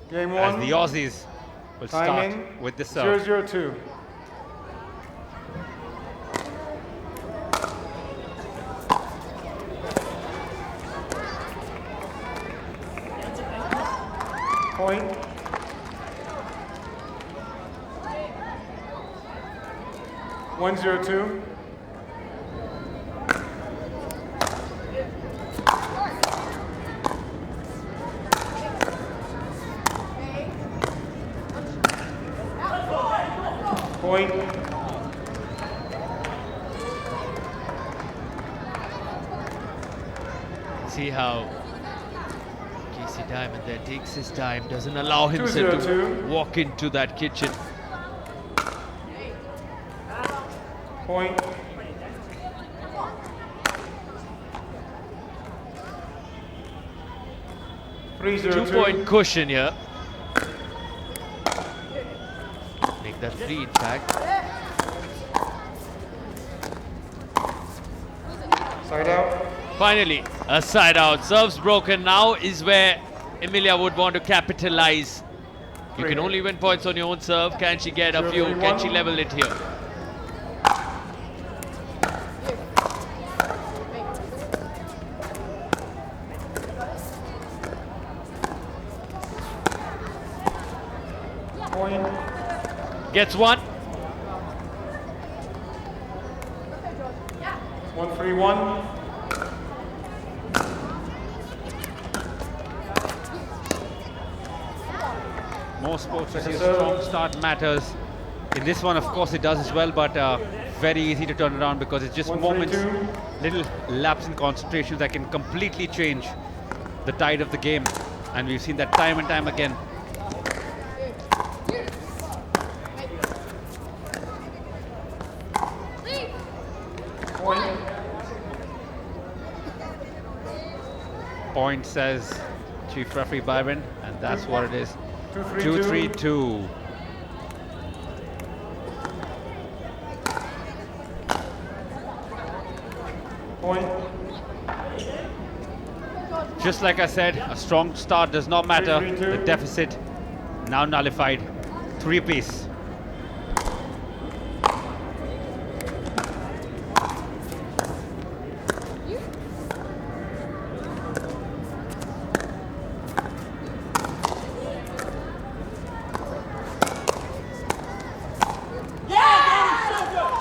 Game as one. the Aussies will start Timing, with the serve. 0-0-2. Point. One, 0-2. Point. See how Casey Diamond there takes his time, doesn't allow himself 2-0-2. to walk into that kitchen. Point. Three, 0-2. 2-point cushion here. Make that 3 in fact. Side out. Finally, a side out. Serves broken. Now is where Emilia would want to capitalize. You can only win points on your own serve. Can she get a few? Can she level it here? Point. Gets one. 1-3-1. More sports, a strong start matters. In this one, of course, it does as well, but very easy to turn around because it's just 1-3-2. moments, little lapse in concentration that can completely change the tide of the game. And we've seen that time and time again. Point. Point, says Chief Referee Byron, and that's what it is. 2-3-2. 2-3-2. Point. Just like I said, a strong start does not matter. 3-3-2. The deficit now nullified. 3-piece.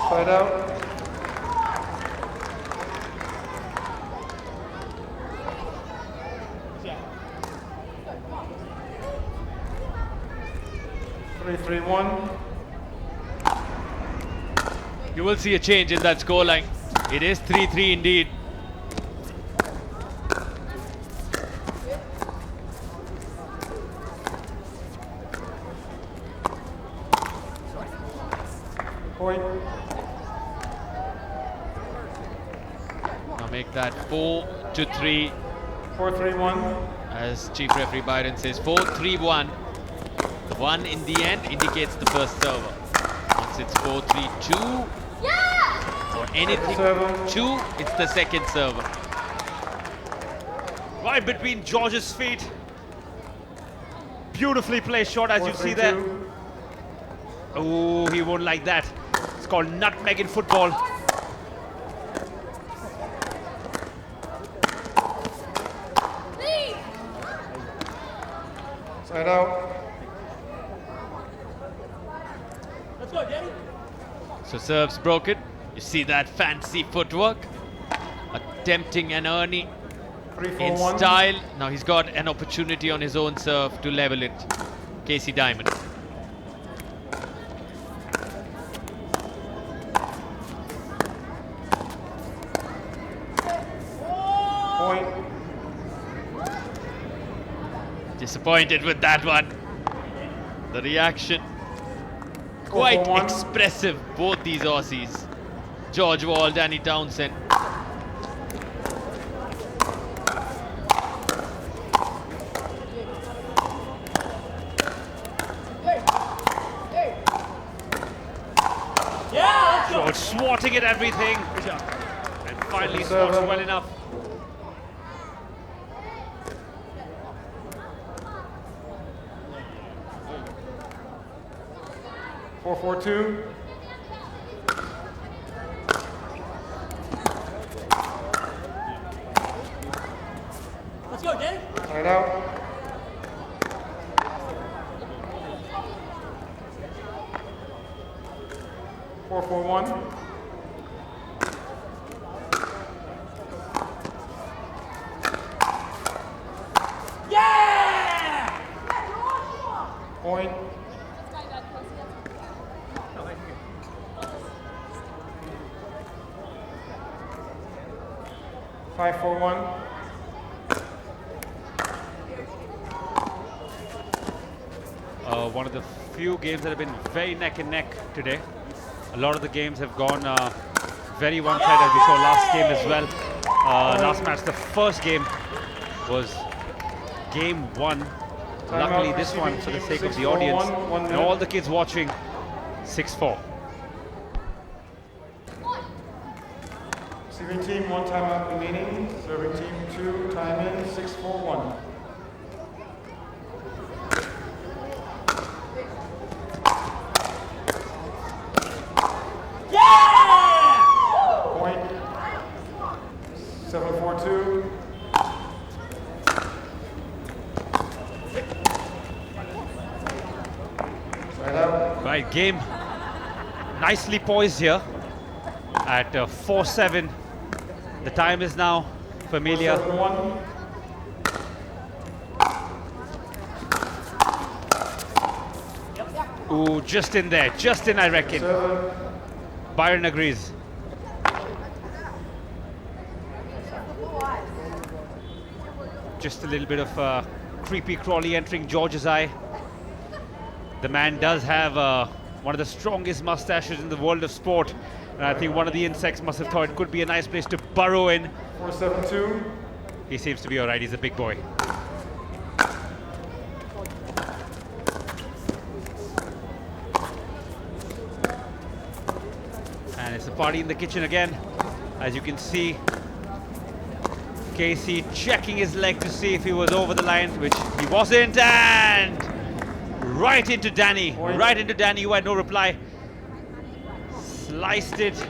Side out. Three, 3-1. You will see a change in that scoreline. It is 3-3 indeed. Point. Now make that 4-3. 4-3-1. As Chief Referee Byron says, 4-3-1. The 1 in the end indicates the first server. Once it's 4-3-2 or anything Server. 2, it's the second server. Right between George's feet. Beautifully placed shot, as you see there. 4-3-2. Oh, he won't like that. It's called nutmeg in football. Side out. So serves broken. You see that fancy footwork. Attempting an Ernie 3-4-1. in style. Now he's got an opportunity on his own serve to level it. Casey Diamond. Point. Disappointed with that one. The reaction quite 4-1. expressive, both these Aussies. George Wall, Danny Townsend. George swatting at everything. And finally swats well enough. 4-4-2. Let's go, Danny. Side out. 4-4-1. Yeah! Point. Five, 4-1. One of the few games that have been very neck and neck today. A lot of the games have gone very one-sided, as we saw last game as well. Last match, the first game was game 1. Luckily, this one, for the sake of the audience and all the kids watching, 6-4. Receiving team, 1 timeout remaining. Serving team, 2, time in, 6-4-1. Point. 7-4-2. Side out. Right, game nicely poised here at 4-7. The time is now familiar. 7-1. Ooh, just in there, just in, I reckon. 7. Byron agrees. Just a little bit of creepy crawly entering George's eye. The man does have one of the strongest mustaches in the world of sport. And I think one of the insects must have thought it could be a nice place to burrow in. 4-7-2. He seems to be all right. He's a big boy. And it's a party in the kitchen again. As you can see, Casey checking his leg to see if he was over the line, which he wasn't, and right into Danny. Right into Danny, who had no reply. Sliced it.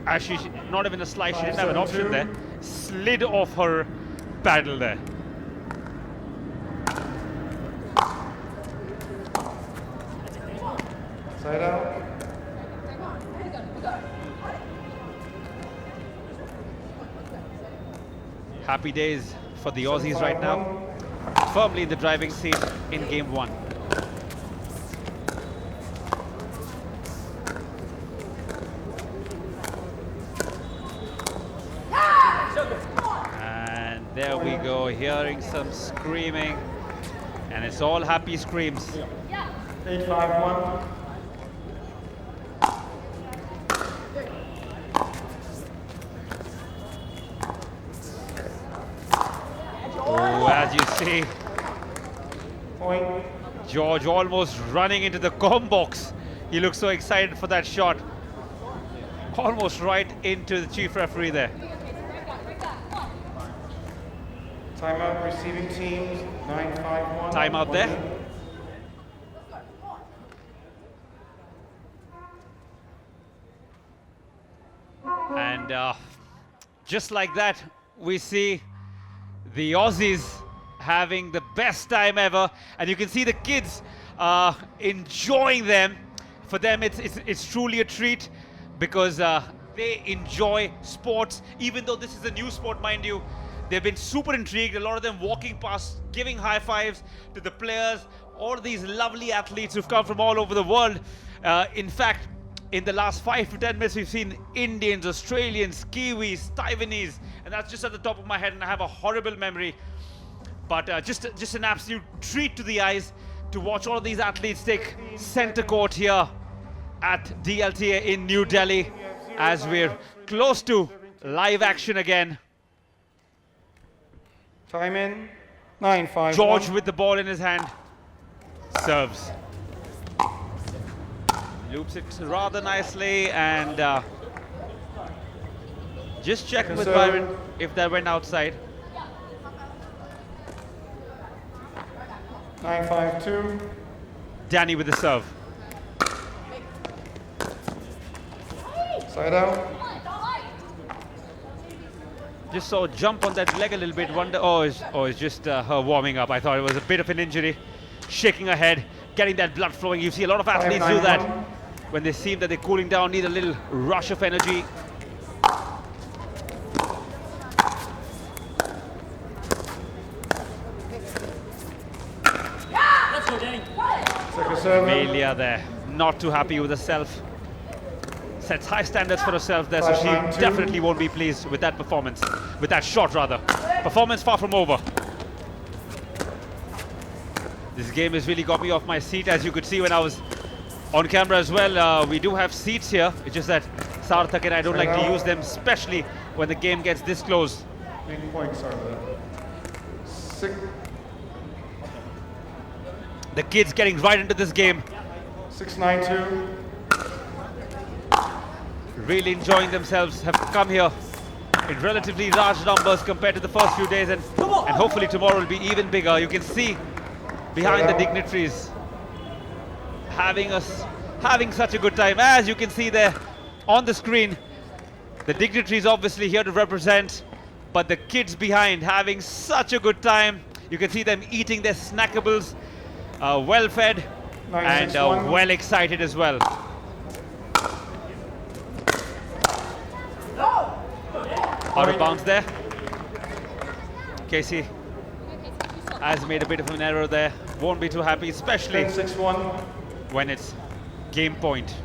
Actually, not even a slice, she didn't have an option there. Slid off her paddle there. Side out. Happy days for the Aussies right now. Firmly in the driving seat in game 1. And there we go, hearing some screaming. And it's all happy screams. 8-5-1. Oh, as you see, Point. George almost running into the com box. He looks so excited for that shot. Almost right into the chief referee there. Timeout receiving teams, 9-5-1. Timeout there. And just like that, we see the Aussies having the best time ever, and you can see the kids enjoying them. For them, it's truly a treat because they enjoy sports, even though this is a new sport, mind you. They've been super intrigued, a lot of them walking past, giving high fives to the players, all these lovely athletes who've come from all over the world. In fact, in the last 5 to 10 minutes, we've seen Indians, Australians, Kiwis, Taiwanese, and that's just at the top of my head, and I have a horrible memory. But just an absolute treat to the eyes to watch all of these athletes take center court here at DLTA in New Delhi as we're close to live action again. Time in, 9-5-1. George with the ball in his hand, serves. Loops it rather nicely, and just check with Byron if that went outside. 9-5-2. Danny with the serve. Side out. Just saw jump on that leg a little bit. Wonder, it's just her warming up. I thought it was a bit of an injury. Shaking her head, getting that blood flowing. You see a lot of athletes do that when they seem that they're cooling down, need a little rush of energy. Let's go, Danny. Second serve. Amelia there, not too happy with herself. Sets high standards for herself there, so she 5-9-2. definitely won't be pleased with that performance. With that shot, rather. Performance far from over. This game has really got me off my seat, as you could see when I was on camera as well. We do have seats here. It's just that Sarthak and I don't like to use them, especially when the game gets this close. 8 points are there. 6, The kids getting right into this game, 6-9-2. really enjoying themselves, have come here in relatively large numbers compared to the first few days, and hopefully tomorrow will be even bigger. You can see behind the dignitaries having such a good time. As you can see there on the screen, the dignitaries obviously here to represent, but the kids behind having such a good time. You can see them eating their snackables, well fed and 9-6-1. well excited as well. Out of bounds there. Casey has made a bit of an error there. Won't be too happy, especially 10-6-1. when it's game point.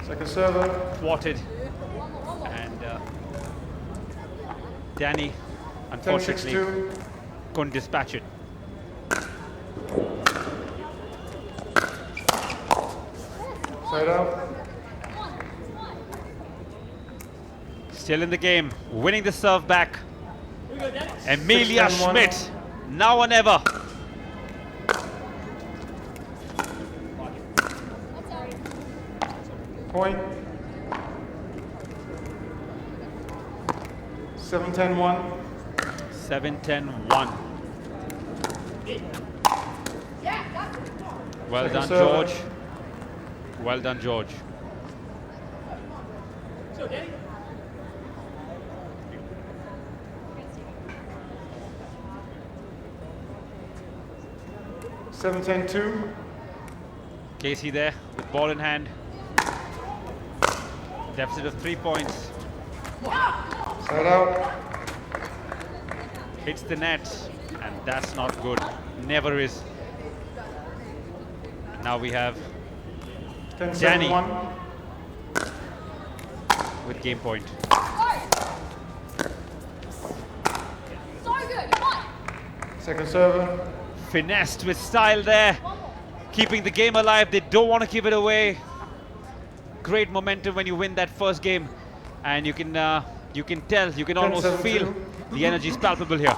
Second server. Thwarted. And Danny, unfortunately, 10-6-2. couldn't dispatch it. Side out. Still in the game, winning the serve back. Here we go, Danny. Emilia 6-10-1. Schmidt, now or never. Point. 7-10-1. 7-10-1. Well Second done, serve. George. Well done, George. Let's go, Danny. Seven, 10-2. Casey there with ball in hand. Deficit of 3 points. Side out. Hits the net, and that's not good. Never is. Now we have 10-7-1. with game point. Second server. Finessed with style there, keeping the game alive. They don't want to give it away. Great momentum when you win that first game, and you can tell, you can almost 10-7-2. feel the energy is palpable here.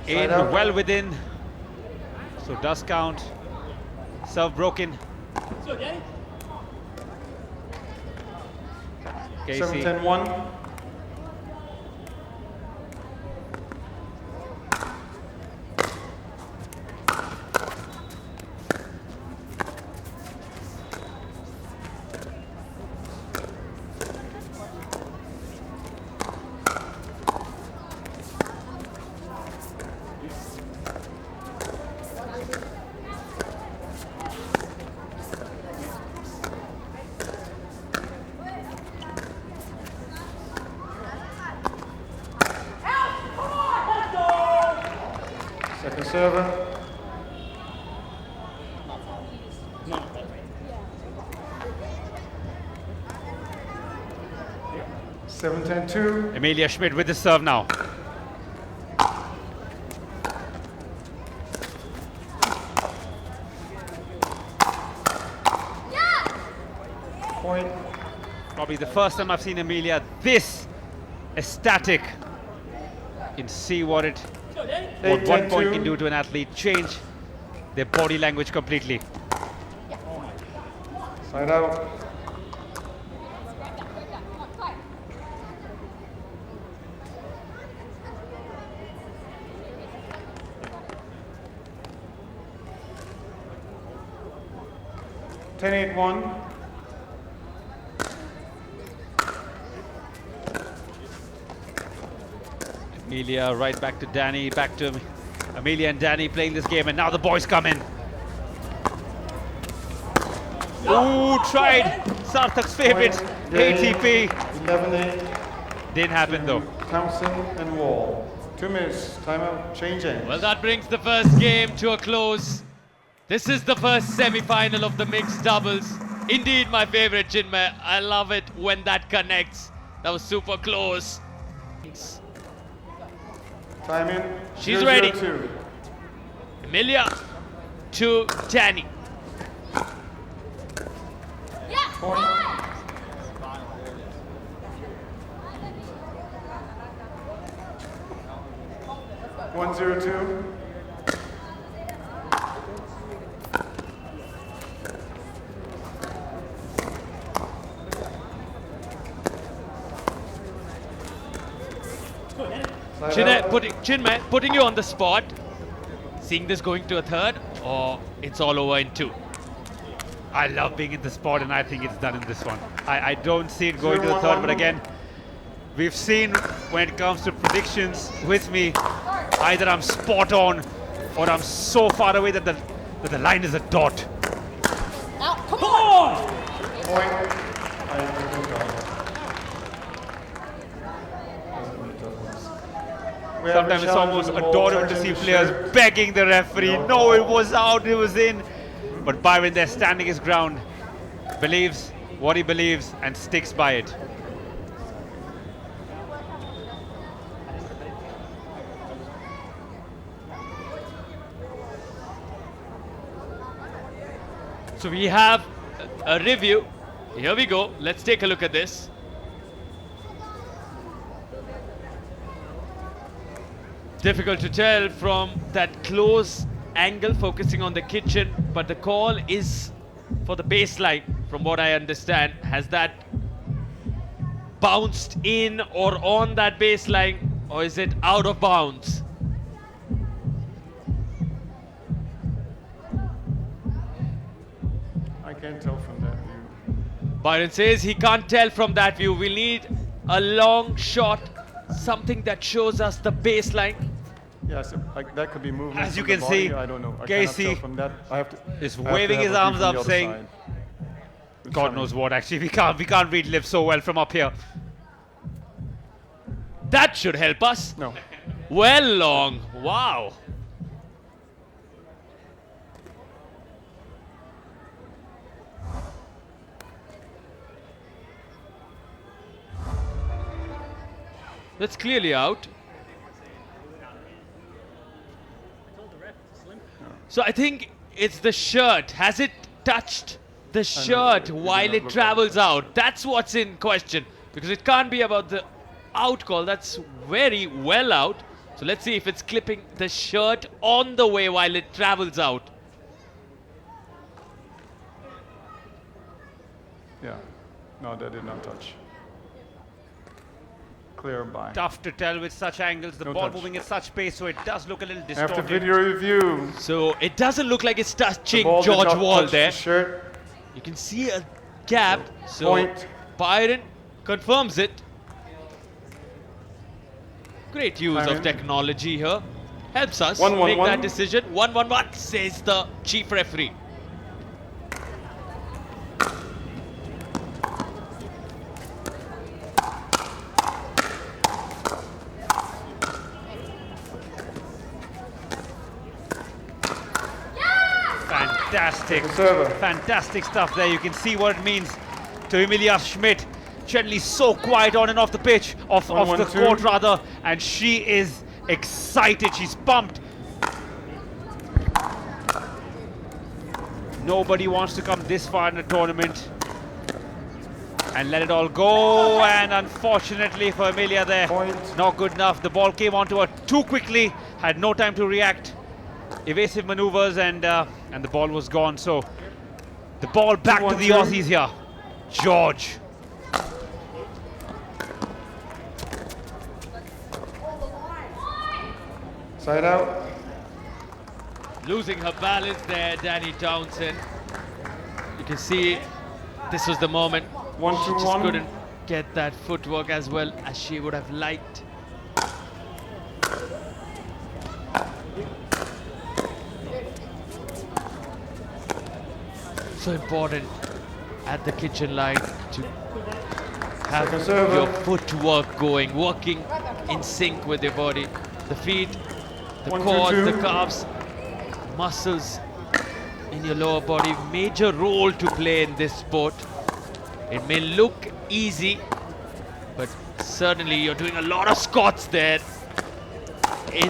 In Side out. well within, so does count. Serve broken. Let's go, Danny. Casey 7-10-1. Second server. Seven, 10-2. Emilia Schmidt with the serve now. Point. Probably the first time I've seen Emilia this ecstatic. You can see what Let's go, Danny. what 1 point 8-10-2. can do to an athlete. Change their body language completely. Side out. Ten 8-1. Amelia right back to Danny, back to Amelia and Danny playing this game, and now the boys come in. Ooh, tried Sarthak's favorite ATP. 11-8. Didn't happen though. Thompson and Wall. 2 minutes. Timeout. Changing. Well, that brings the first game to a close. This is the first semi-final of the mixed doubles. Indeed, my favorite, Chinmay. I love it when that connects. That was super close. Time in. She's 0-0-2. ready. Amelia to Danny. Point. 1-0-2. Chinmay, putting you on the spot. Seeing this going to a third, or it's all over in 2? I love being in the spot, and I think it's done in this one. I don't see it going to the third, but again, we've seen when it comes to predictions with me, either I'm spot on or I'm so far away that the line is a dot. Now, come on! Point. Sometimes it's almost adorable to see players begging the referee, no, it was out, it was in. But Byron there standing his ground, believes what he believes and sticks by it. So we have a review. Here we go. Let's take a look at this. Difficult to tell from that close angle focusing on the kitchen, but the call is for the baseline from what I understand. Has that bounced in or on that baseline, or is it out of bounds? I can't tell from that view. Byron says he can't tell from that view. We'll need a long shot, something that shows us the baseline. Yes, like that could be movement. As you of the can body, see, I don't know. I Casey cannot tell from that. I have to. is I have to waving have his a view arms from the up other saying, side. God knows what, actually. We can't read lips so well from up here. That should help us. No. Well long. Wow. That's clearly out. So I think it's the shirt. Has it touched the shirt it did while not it look travels out? That's what's in question. Because it can't be about the out call. That's very well out. So let's see if it's clipping the shirt on the way while it travels out. Yeah. No, that did not touch. Clear by. Tough to tell with such angles, the No ball touch. moving at such pace, so it does look a little distorted. After video review, So it doesn't look like it's the touching ball did George not Wall touch there. the shirt. You can see a gap. So Point. Byron confirms it. Great use of Byron. technology here. Helps us 1-1-1. make that decision. 1-1-1 says the chief referee. Fantastic, Server. fantastic stuff there. You can see what it means to Emilia Schmidt. Generally so quiet on and off the pitch, off the 1-1-2. court rather, and she is excited, she's pumped. Nobody wants to come this far in a tournament and let it all go, and unfortunately for Emilia there, Point. not good enough. The ball came onto her too quickly, had no time to react. Evasive maneuvers, and the ball was gone. So The ball back to the 2-1-2. Aussies here. George. Side out. Losing her balance there, Danny Townsend. You can see this was the moment. She just 1-2-1. couldn't get that footwork as well as she would have liked. So important at the kitchen line to have Second serve. your footwork going, working in sync with your body. The feet, the 1-2-2. quads, the calves, muscles in your lower body, major role to play in this sport. It may look easy, but certainly you're doing a lot of squats there in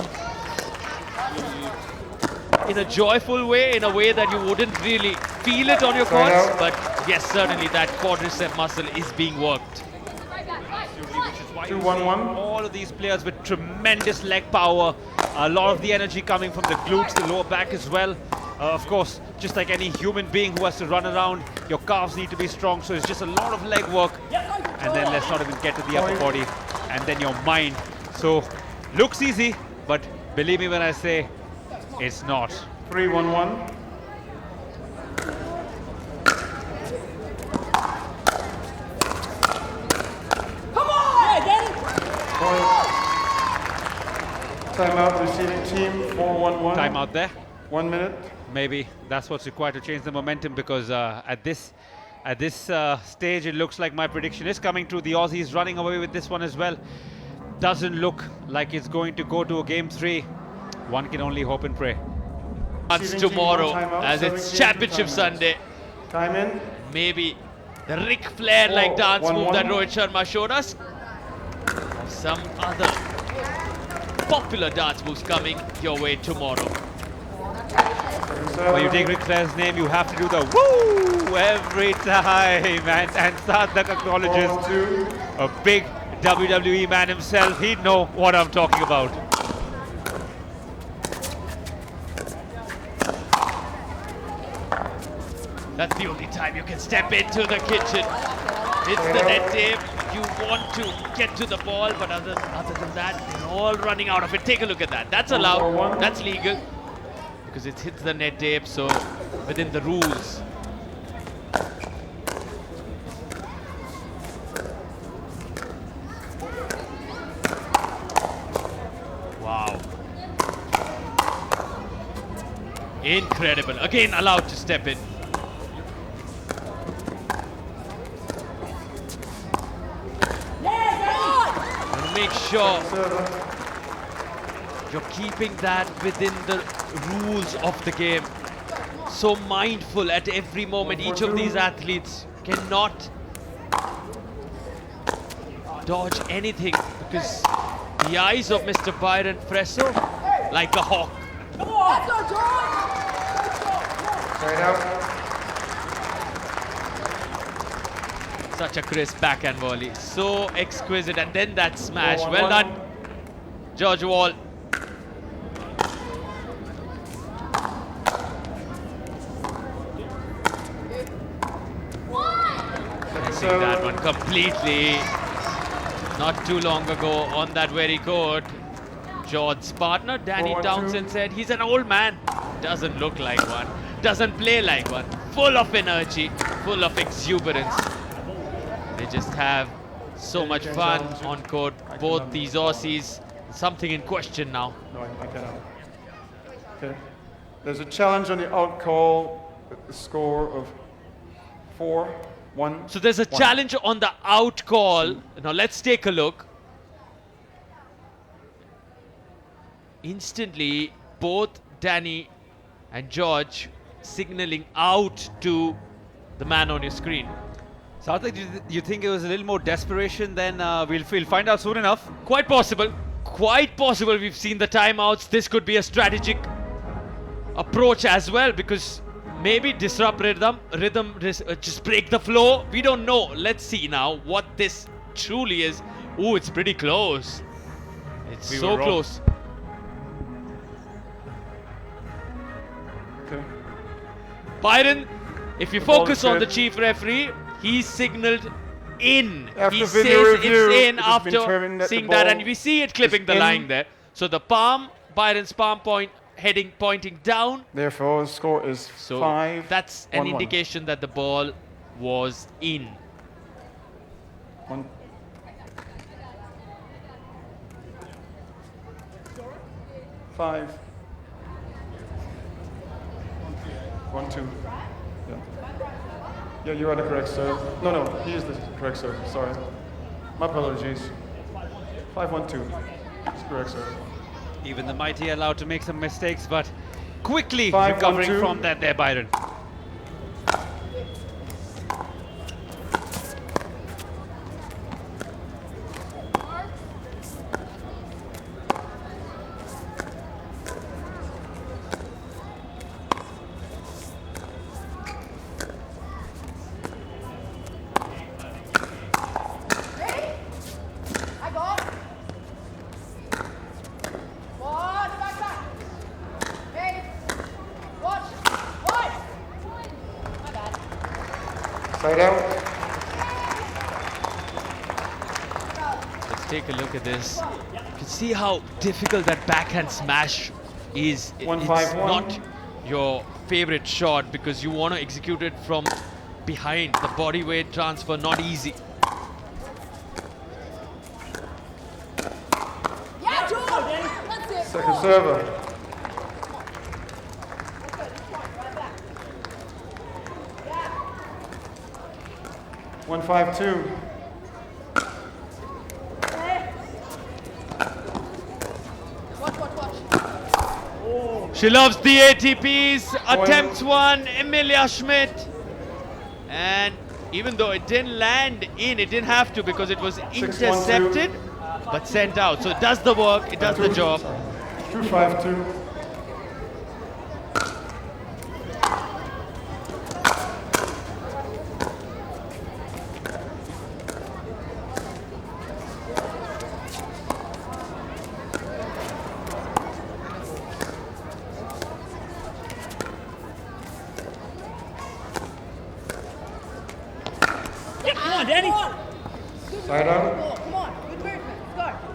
a joyful way, in a way that you wouldn't really feel it on your Side quads, out. but yes, certainly that quadricep muscle is being worked. Which is why you 2-1-1. see all of these players with tremendous leg power, a lot of the energy coming from the glutes, the lower back as well. Of course, just like any human being who has to run around, your calves need to be strong, so it's just a lot of leg work. And then let's not even get to the upper body, and then your mind. So, looks easy, but believe me when I say it's not. 3-1-1. Come on! Yeah, Danny! Timeout, receiving team 4-1-1. Time out there. 1 minute. Maybe that's what's required to change the momentum, because at this stage it looks like my prediction is coming true. The Aussies running away with this one as well. Doesn't look like it's going to go to a game 3. One can only hope and pray. It's Receiving team tomorrow, one timeout, as serving it's team Championship 2 timeouts. Sunday. Time in. Maybe the Ric Flair-like dance 1-1. move that Rohit Sharma showed us, or some other popular dance moves coming your way tomorrow. When you take Ric Flair's name, you have to do the woo every time, and Sadhak acknowledges 4-1-2. a big WWE man himself. He'd know what I'm talking about. That's the only time you can step into the kitchen. It's the net tape. You want to get to the ball, but other than that, they're all running out of it. Take a look at that. That's allowed. 1-4-1. That's legal. Because it hits the net tape, so within the rules. Wow. Incredible. Again, allowed to step in. And make sure you're keeping that within the rules of the game. So mindful at every moment. Each of these athletes cannot dodge anything, because the eyes of Mr. Byron Fresso, like a hawk. Come on! Let's go, George! Side out. Such a crisp backhand volley. So exquisite. And then that smash. 4-1-1. Well done, George Wall. Missing that one completely. Not too long ago on that very court, George's partner, Danny 4-1-2. Townsend, said he's an old man. Doesn't look like one. Doesn't play like one. Full of energy, full of exuberance. They just have so much fun on court. Both these Aussies. Something in question now. No, I cannot. Okay. There's a challenge on the out call with the score of 4-1. So there's a challenge on the out call. Now let's take a look. Instantly, both Danny and George signaling out to the man on your screen. Sarthak, do you think it was a little more desperation than we'll find out soon enough? Quite possible. Quite possible. We've seen the timeouts. This could be a strategic approach as well, because maybe disrupt rhythm, just break the flow. We don't know. Let's see now what this truly is. Ooh, it's pretty close. It's We so were wrong. close. Okay. Byron If you The ball focus is on the good. chief referee, he signaled in. After He video says review, it's in it has been determined after that the seeing that, ball and we see it clipping is the in. line there. So the palm, Byron's palm point pointing down. Therefore, the score is So 5. that's an 1-1. indication that the ball was in. 1. Five. 1-2. Yeah. Yeah, you are the correct serve. No, he is the correct serve. Sorry. My apologies. 5-1-2. It's correct serve. Even the mighty are allowed to make some mistakes, but quickly 5-1-2. recovering from that there, Byron. I got. One, back. Hey, watch. One. My bad. Side out. Let's take a look at this. You can see how difficult that backhand smash is. It's 1-5-1. not your favorite shot because you want to execute it from behind. The body weight transfer, not easy. Yeah, George. That's it. Second server. Right back. 1-5-2. Watch. She loves the ATPs. Attempts one, Emilia Schmidt. And even though it didn't land in, it didn't have to because it was 6-1-2. intercepted, but sent out. So it does the work, it does the job. 2-5-2. Come on, Danny. Side out. Come on. Good movement. Let's go.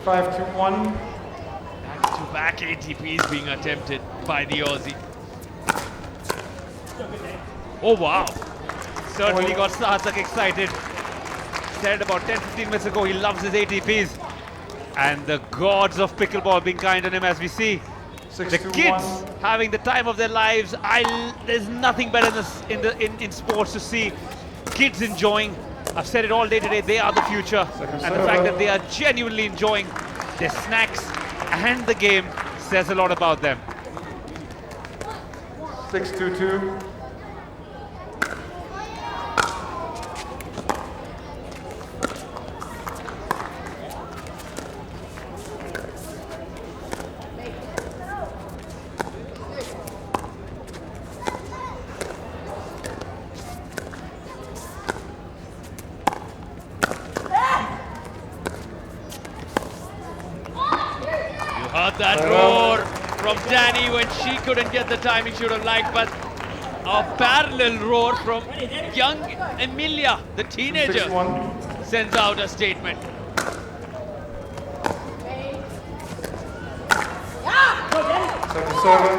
Five, two, one. Back-to-back ATPs being attempted by the Aussie. Oh wow. Certainly got Sahatak excited. Said about 10-15 minutes ago he loves his ATPs. And the gods of pickleball being kind on him as we see. Six, The two, kids one. having the time of their lives. There's nothing better in sports to see kids enjoying. I've said it all day today, they are the future. And the fact that they are genuinely enjoying their snacks and the game says a lot about them. 6-2-2. Heard that roar from Danny when she couldn't get the timing she would have liked, but a parallel roar from young Emilia, the teenager, 6-1. sends out a statement. Second server.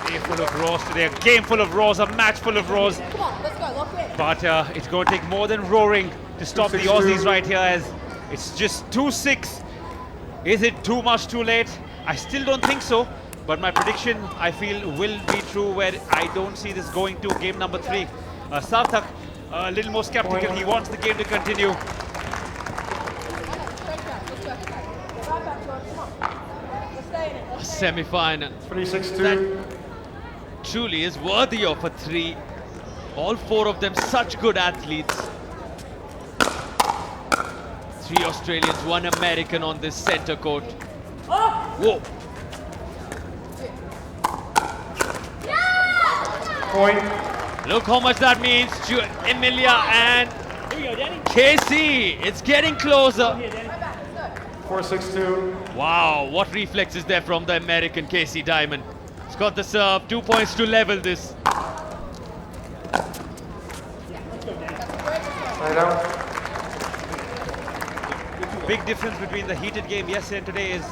Day full of roars today, a game full of roars, a match full of roars. Come on, let's go. Lock in. But it's going to take more than roaring to stop the 2-6-2. Aussies right here, as it's just 2-6. Is it too much too late? I still don't think so. But my prediction, I feel, will be true, where I don't see this going to game number 3. Sarthak, a little more skeptical. He wants the game to continue. Let's go. Right back, George. Come on. Let's stay in it. A semi-final 3-6-2. truly is worthy of a 3. All 4 of them such good athletes. 3 Australians, 1 American on this center court. Whoa. Point. Look how much that means to Emilia and Here we go, Danny. Casey. It's getting closer. Here, Danny. 4-6-2. Wow, what reflexes there from the American Casey Diamond. He's got the serve, 2 points to level this. Side out. Big difference between the heated game yesterday and today is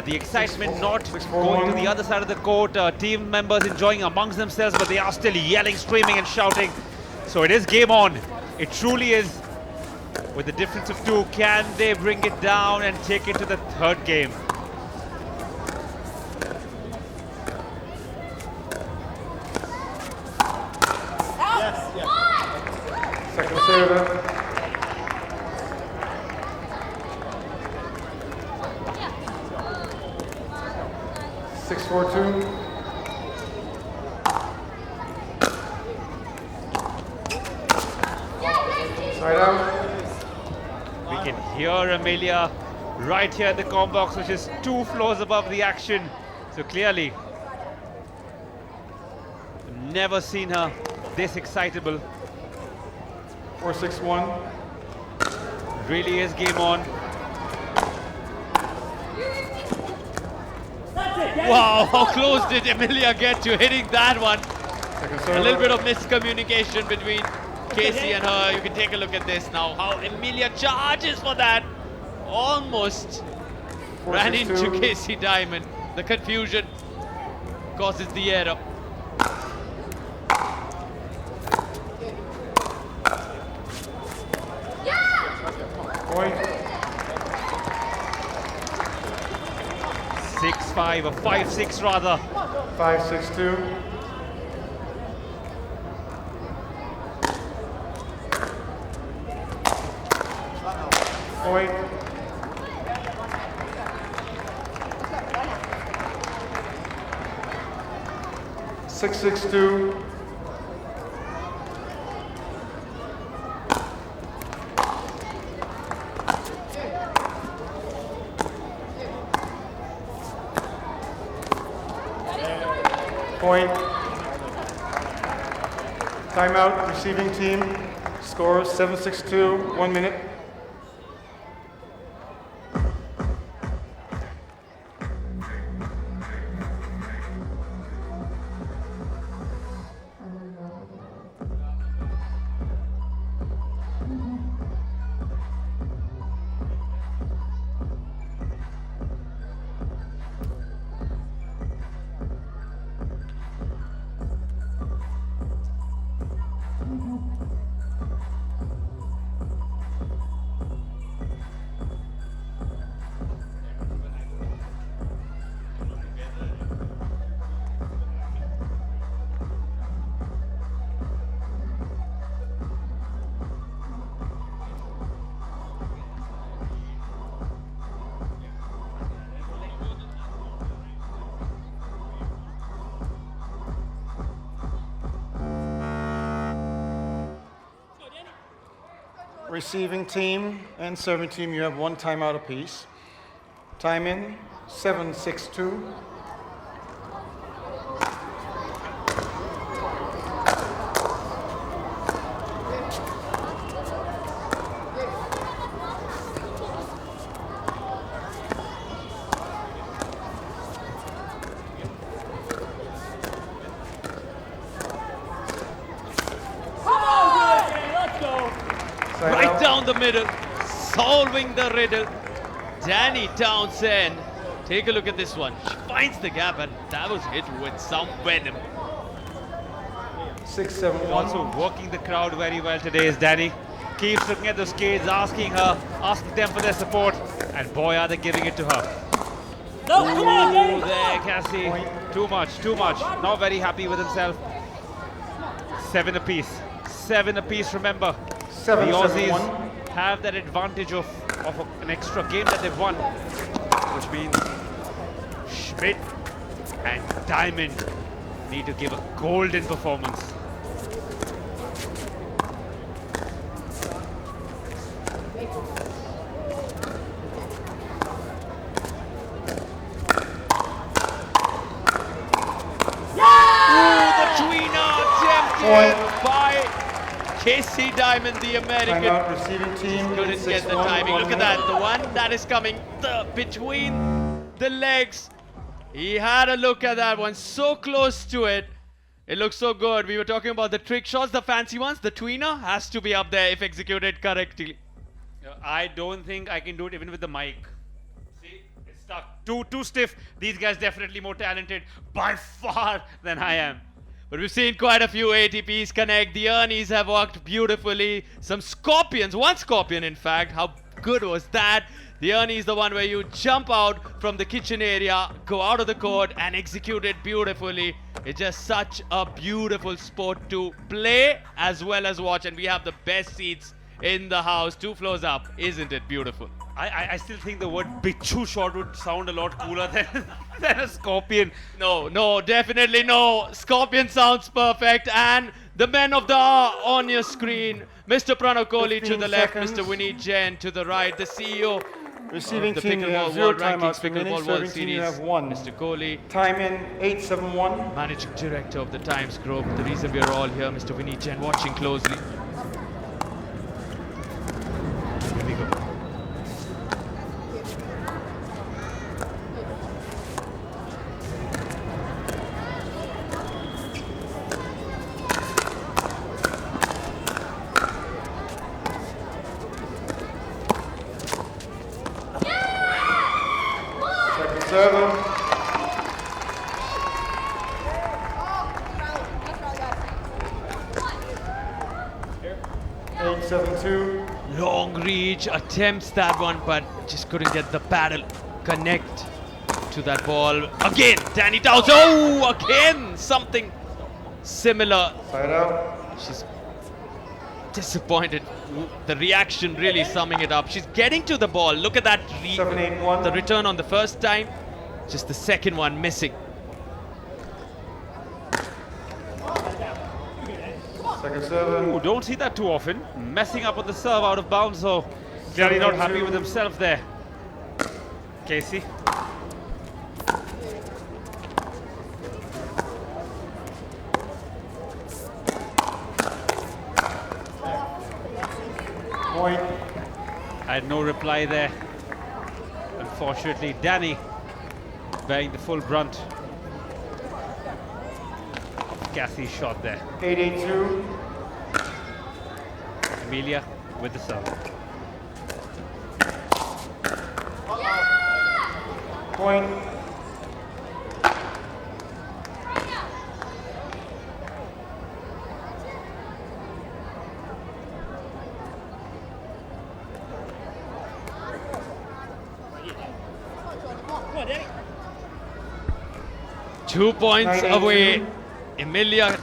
the excitement not 6-4, going to 1. the other side of the court, team members enjoying amongst themselves, but they are still yelling, screaming and shouting. So it is game on. It truly is. With the difference of 2, can they bring it down and take it to the third game? Second serve. 6-4-2. Side out. We can hear Amelia right here at the comm box, which is 2 floors above the action. So clearly, never seen her this excitable. 4-6-1. Really is game on. Wow, how close did Amelia get to hitting that one? Second A serve. little bit of miscommunication between Casey and her. You can take a look at this now. How Amelia charges for that. Almost ran 4-6-2. into Casey Diamond. The confusion causes the error. Point. 6-5 or 5-6 rather. 5-6-2. Point. Six, 6-2. Point. Timeout, receiving team. Score 7-6-2, 1 minute. Receiving team and serving team, you have 1 timeout apiece. Time in, 7-6-2. Side Right out. down the middle, solving the riddle. Danny Townsend. Take a look at this one. She finds the gap, and that was hit with some venom. 6-7-1. Also working the crowd very well today is Danny. Keeps looking at those kids, asking them for their support, and boy are they giving it to her. No, come on, Oh, Danny. there Cassie. Too much. Not very happy with himself. 7 apiece. 7 apiece, remember. The 7-7-1. Aussies have that advantage of an extra game that they've won, which means Schmidt and Diamond need to give a golden performance. Ooh, the tweener attempted by Casey Diamond, the American, Timeout, receiving team. couldn't get the 6-1, timing. 1 Look at minute. that, the one that is coming between the legs. He had a look at that one, so close to it. It looks so good. We were talking about the trick shots, the fancy ones. The tweener has to be up there if executed correctly. I don't think I can do it even with the mic. See, it's stuck. Too stiff. These guys definitely more talented by far than I am. But we've seen quite a few ATPs connect. The Ernies have worked beautifully. Some scorpions, one scorpion in fact. How good was that? The Ernie is the one where you jump out from the kitchen area, go out of the court and execute it beautifully. It's just such a beautiful sport to play as well as watch. And we have the best seats in the house, 2 floors up. Isn't it beautiful? I still think the word bichu shot would sound a lot cooler than a scorpion. No, definitely no. Scorpion sounds perfect. And the men of the hour on your screen. Mr. Pranav Kohli to 15 the left, seconds. Mr. Vinny Jain to the right, the CEO Receiving of the team, you have Pickleball 0 World timeouts Rankings per minute. Pickleball World Serving team, you Series, have 1. Mr. Kohli, Time in 8-7-1. Managing Director of the Times Group. The reason we are all here, Mr. Vinny Jain, watching closely. Here we go. Second server. That's right, 8-7-2. Long reach, attempts that one, but just couldn't get the paddle connect to that ball. Again, Danny Downs. Oh, again, something similar. Side out. She's disappointed. The reaction really summing it up. She's getting to the ball. Look at that. 7-8-1. The return on the first time. Just the second one missing. Second server. Ooh, don't see that too often. Messing up on the serve out of bounds, so clearly not happy with himself there. Casey. Point. I had no reply there. Unfortunately, Danny bearing the full brunt of Kathy's shot there. 8-8-2. Amelia with the serve. Point. Two points 9-8-2. away, Emilia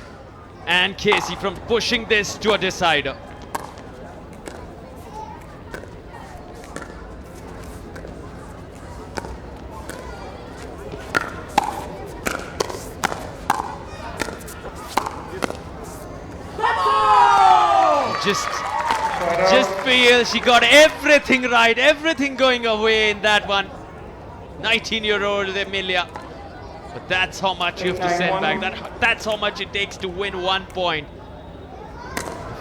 and Casey from pushing this to a decider. Just feel she got everything right, everything going away in that one. 19-year-old Emilia. But that's how much you have to send back. That's how much it takes to win 1 point.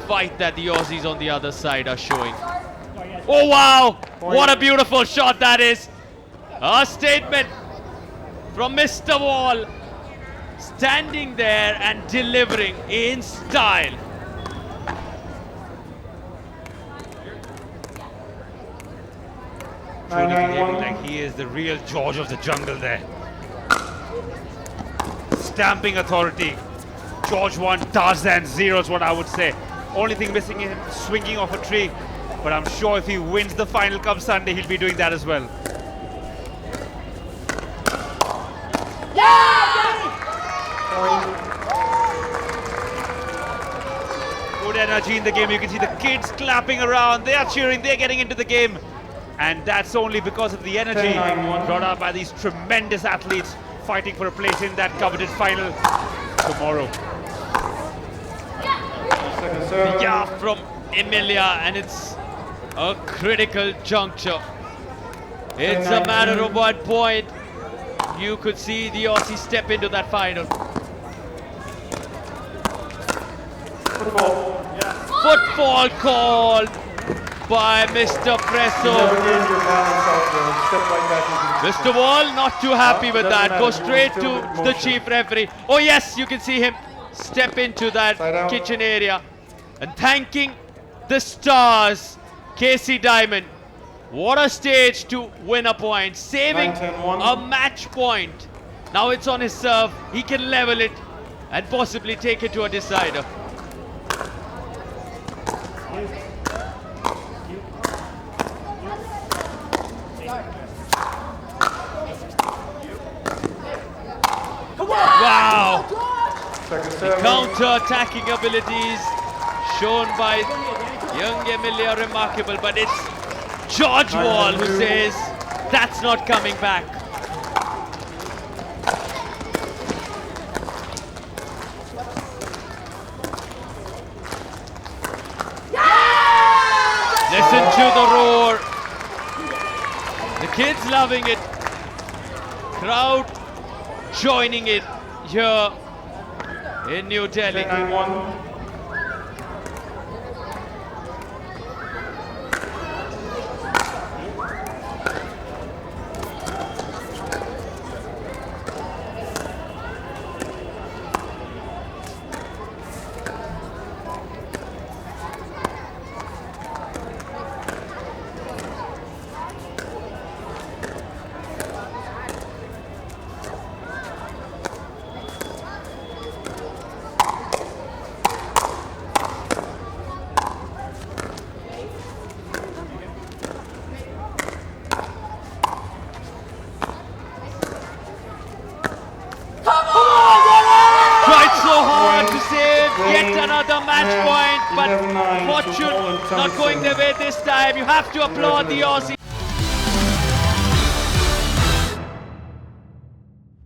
Fight that the Aussies on the other side are showing. Oh wow! What a beautiful shot that is. A statement from Mr. Wall. Standing there and delivering in style. Truly behaving like he is the real George of the jungle there. Stamping authority. George 1, Tarzan 0 is what I would say. Only thing missing is him swinging off a tree. But I'm sure if he wins the final come Sunday, he'll be doing that as well. Good energy in the game. You can see the kids clapping around. They are cheering. They're getting into the game. And that's only because of the energy 10-9-1. brought out by these tremendous athletes fighting for a place in that coveted final tomorrow. Second server. Yeah, from Emilia, and it's a critical juncture. It's a matter of 1 point. You could see the Aussie step into that final. Football. Football called by Mr. Presso. Never gain your balance after a step like that. Mr. Wall not too happy with doesn't that. Go matter. straight Still to with the motion. chief referee. Oh yes, you can see him step into that Side out. kitchen area and thanking the stars. Casey Diamond. What a stage to win a point. Saving 9-10-1. a match point. Now it's on his serve. He can level it and possibly take it to a decider. Wow! Second serve. Counter-attacking abilities shown by young Emilia, remarkable, but it's George Wall who says that's not coming back. Listen to the roar. The kids loving it. Crowd joining it here in New Delhi. 10-9-1. Tried so hard to save yet another match point, but 11-9 to fortune Wall and not going their way this time. You have to applaud the Aussies.